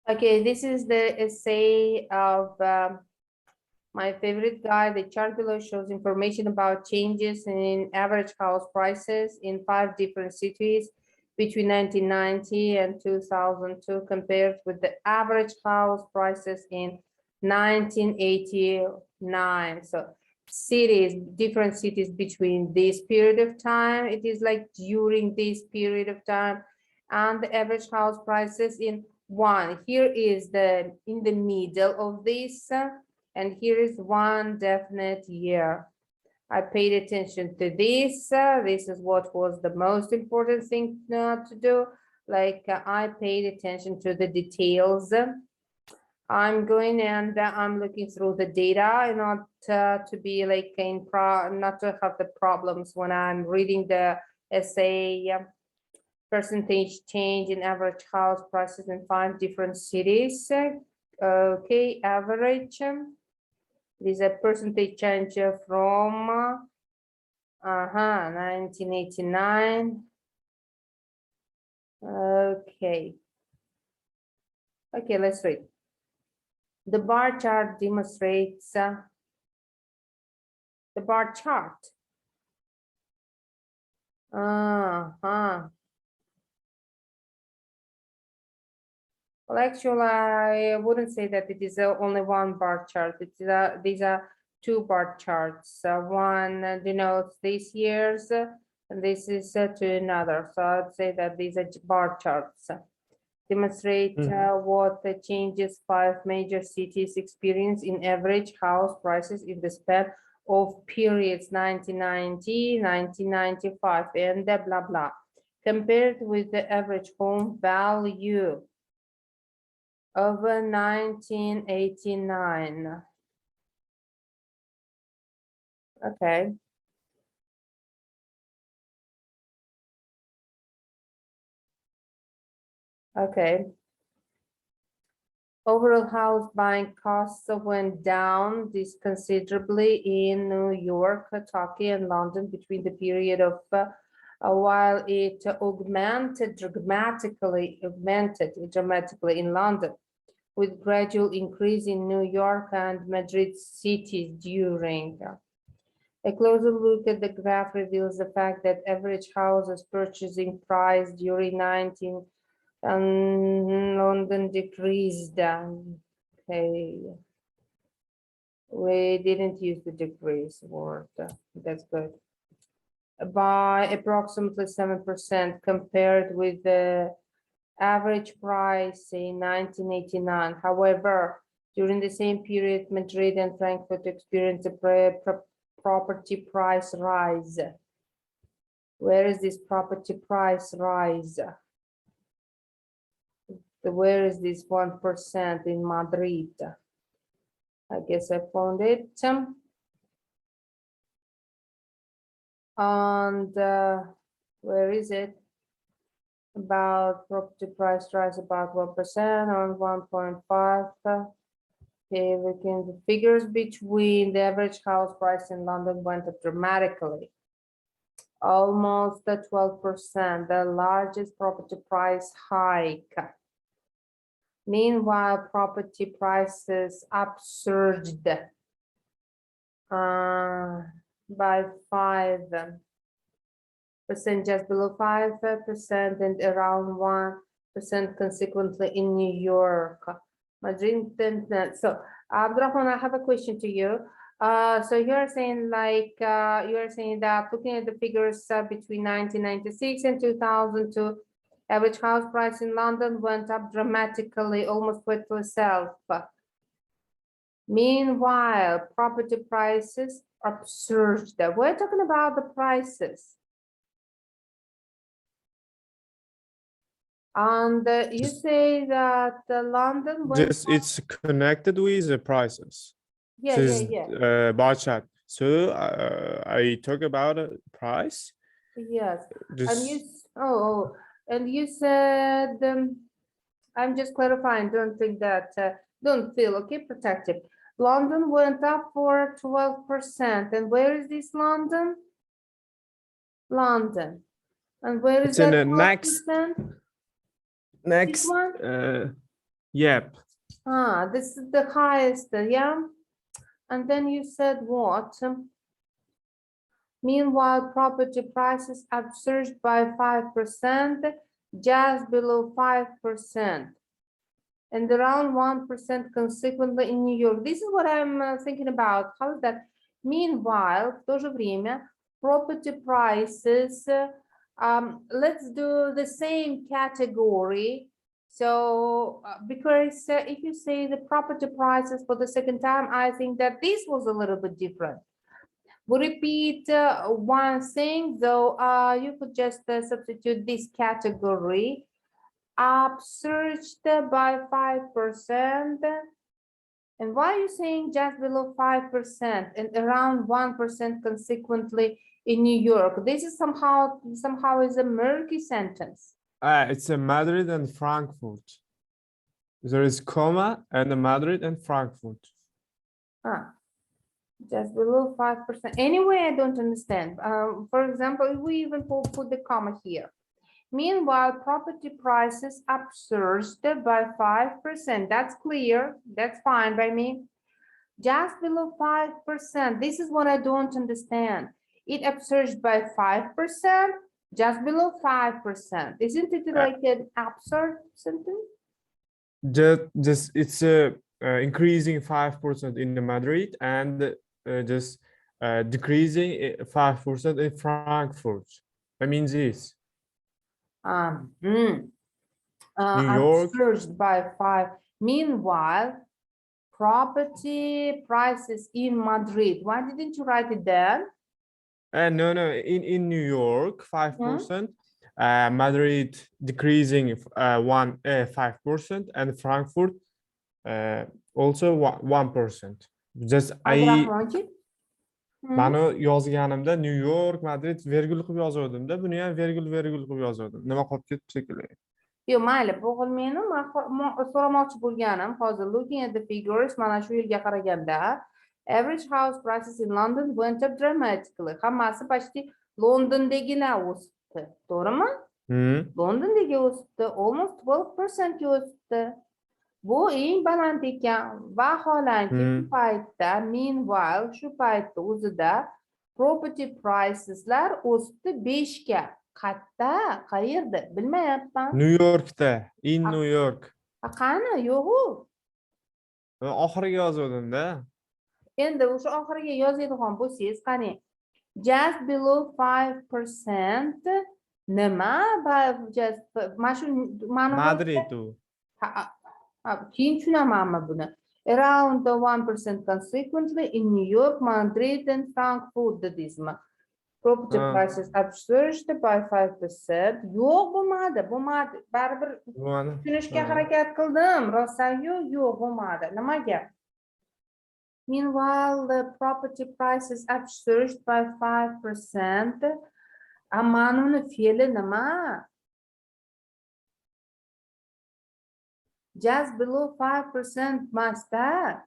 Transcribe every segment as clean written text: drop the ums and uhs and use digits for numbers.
Okay, this is the essay of my favorite guy. The chart below shows information about changes in average house prices in 5 different cities between 1990 and 2002 compared with the average house prices in 1989. So cities, different cities between this period of time. It is like during this period of time, and the average house prices in one. Here is the in the middle of this, and here is one definite year. I paid attention to this. This is what was the most important thing to do. Like I paid attention to the details. I'm going and I'm looking through the data, and not to be like not to have the problems when I'm reading the essay. Percentage change in average house prices in 5 different cities. Okay, average. This is a percentage change from 1989. Okay. Okay, let's read. The bar chart demonstrates the bar chart. Well, actually, I wouldn't say that it is only one bar chart. These are 2 bar charts. One denotes this year's, and this is to another. So I'd say that these are bar charts. Demonstrate what the changes 5 major cities experience in average house prices in the span of periods 1990, 1995, and blah, blah, compared with the average home value of 1989. Okay. Okay. Overall house buying costs went down considerably in New York, Tokyo, and London between the period of while it augmented dramatically in London, with gradual increase in New York and Madrid cities during. A closer look at the graph reveals the fact that average houses purchasing price during 19 and London decreased. Okay, we didn't use the decrease word. That's good. By approximately 7% compared with the average price in 1989. However, during the same period, Madrid and Frankfurt experienced a property price rise. Where is this property price rise? Where is this 1% in Madrid? I guess I found it. And where is it? About property price rise about 1% on 1.5. Okay, we can the figures between the average house price in London went up dramatically. Almost 12%, the largest property price hike. Meanwhile, property prices upsurged by 5%, just below 5%, and around 1% consequently in New York. Madrid. So, Abdurrahman, I have a question to you. So you're saying like you're saying that looking at the figures between 1996 and 2002. Average house price in London went up dramatically, almost with itself. Meanwhile, property prices upsurged. We're talking about the prices. And you say that London went Just it's connected with the prices. Yeah. Bar chart. So I talk about price. Yes. Just... And you said, I'm just clarifying, don't think that, don't feel, okay, protective. London went up for 12%. And where is this London? London. And where is that 12%? Next one? Yep. This is the highest, yeah? And then you said what? Meanwhile, property prices have surged by 5%, just below 5%, and around 1% consequently in New York. This is what I'm thinking about. How is that? Meanwhile, в то же время, property prices, let's do the same category. So, because if you say the property prices for the second time, I think that this was a little bit different. We'll repeat one thing, though you could just substitute this category. Up surged by 5%. And why are you saying just below 5% and around 1% consequently in New York? This is somehow is a murky sentence. It's a Madrid and Frankfurt. There is comma and a Madrid and Frankfurt. Just below 5%. Anyway, I don't understand. For example, if we even put the comma here. Meanwhile, property prices upsurged by 5%. That's clear. That's fine by me. Just below 5%. This is what I don't understand. It upsurged by 5%, just below 5%. Isn't it like an absurd sentence? Just it's increasing 5% in the Madrid and just decreasing 5% in Frankfurt. That means this. New York surged by 5. Meanwhile, property prices in Madrid. Why didn't you write it down? No, in New York 5%. Madrid decreasing 5% and Frankfurt also 1%. Just Mani yozganimda New York, Madrid vergul qilib yozgandim-da, buni ham vergul qilib yozgandim. Nima qolib ketdi shekilli? Yo'q, mayli, bo'g'ilmani men so'ramoqchi bo'lganim, hozir looking at the figures, mana shu yilga qaraganda, average house prices in London went up dramatically. Hammasi почти Londondagina o'sibdi, to'g'rimi? Londondagi o'sibdi, almost 12% ga o'sibdi. Bu eng baland ekan. Vaholanki shu paytda, meanwhile, shu paytda o'zida property priceslar o'sibdi 5 ga. Qayerda? Qayerda? Bilmayapman. New Yorkda, in New York. Qani? Yo'q-ku. Oxiriga yozgandim-da. Endi o'sha oxiriga yozadigan bo'lsangiz, qani? Just below 5% nima? Just mana shu Madrid u. Keyin tushunamanmi buni? Around 1% consequently in New York, Madrid and Frankfurt dedingizmi? Property prices upsurged by 5%. Yo'q, bo'lmadi. Baribir tushunishga harakat qildim. Rostdan-yu, yo'q, bo'lmadi. Nimaga? Meanwhile, the property prices upsurged by 5%. Amanuni fe'li nima? Just below 5% must have.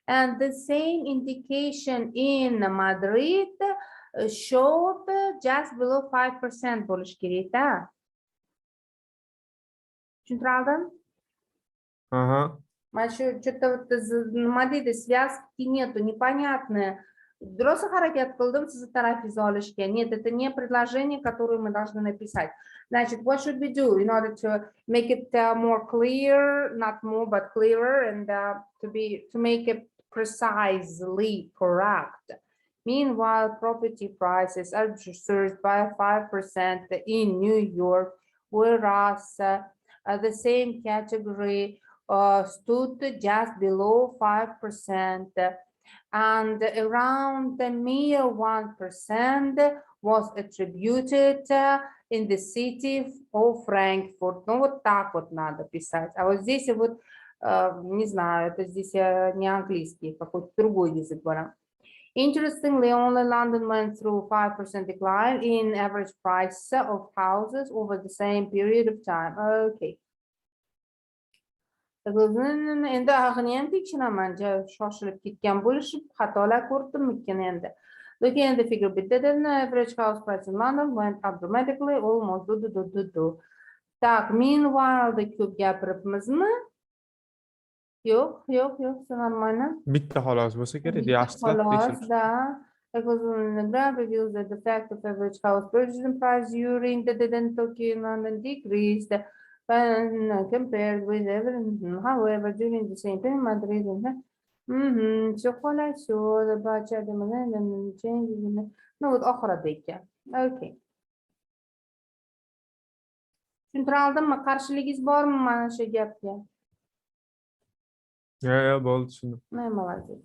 And the same indication in Madrid showed just below 5% bo'lish kerak-da. Tushuntirdim? Mana shu что-то nima deydi, связки нету, непонятные. Просто harakat qildim sizni tarafingizni olishga. Нет, это не предложение, которое мы должны написать. Значит, what should we do in order to make it more clear, not more, but clearer, and to make it precisely correct? Meanwhile, property prices are surged by 5% in New York, whereas the same category stood just below 5%. And around the mere 1% was attributed in the city of Frankfurt. Ну, вот так вот надо писать. А вот здесь вот, не знаю, это здесь не английский, какой-то другой язык. Interestingly, only London went through 5% decline in average price of houses over the same period of time. Okay. Endi ag'ini ham tekshilaman, shoshilib ketgan bo'lishib, xatolar ko'rdimmikin endi. Looking at the figure bit, the average house price in London went up dramatically, almost do. Tak, meanwhile, the ko'p gapiribmizmi? Yo'q, normalno. Bitta xolos bo'lsa kerak, yaxshilab Xolos, tekshir. да. It was on the ground reveals that the fact of average house purchase price during the Tokyo London decreased when compared with everything. However, during the same period, Madrid chocolate show the budget and changes in the no oxirida ekan. Okay. Tushuntira oldimmi? Qarshiligingiz bormi mana shu gapga? Bo'ldi, tushundim. Молодец.